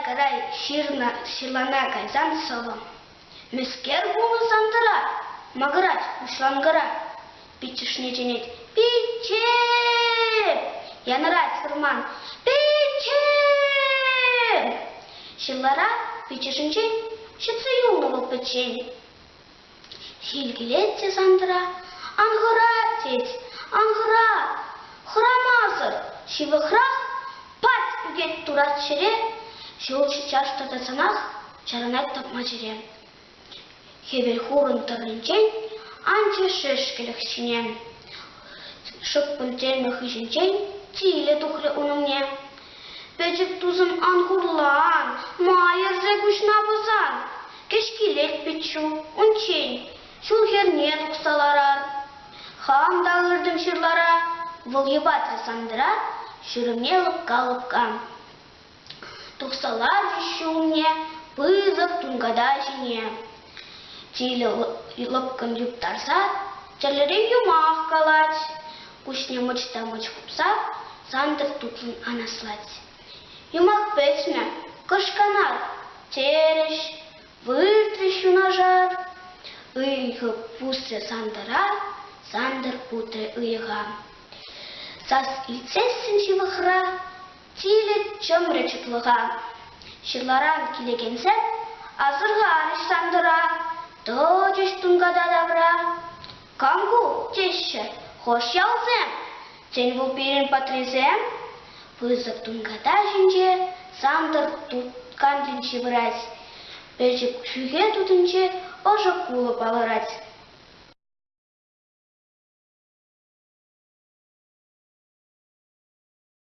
карай ширлана кайзан салам. Мескер буны сандыра, магырать, ушлангыра. Пичешне женет, пиче! Янырать фырман, пиче! Шиллара пичешінче, шытсы юлны бол пичен. Шилгелетте сандыра, аңғыра тет, аңғыра, хырамазыр, шивыхра, пат үгет турат шере, шеолши чаштада санақ, чаранат тапма жере. Хевел хурын тұрынчен, анче шешкелік шинен. Шықпын термі хышынчен, тийлі тухлы уныңне. Бәжік тузым аңғырлан, майырзе күшна бұзан. Кешкелек бітшу, унчен, шул херне тұқсаларар. Хам дағырдым шырлара, выл ебатры сандыра, шүрімне лыпқа-лыпқа. Тұқсалар жүйшуңне, пызық тунгада жіне. Тилі лыпқын юптарса, чәлері юмақ қалать. Кушне мычта-мыч купса, сандыр тутлын анаслать. Юмақ бәтсме, кышканар, тереш, выртрыш юнажар. Ыйғы пусты сандыра, сандыр путры ыйға. Сас илцессін живықра, тилі чөмрі чытлыға. Шырларан келегенсе, азырға арыш сандыра, тожыш тунгада давра. Кангу, теші, хош ялзем, сен бұл берін патрезем. Пызық тунгада жінже, сандыр туткан дінчі біраз. Бәжіп шүге тұтынче, ожы кулып алырать.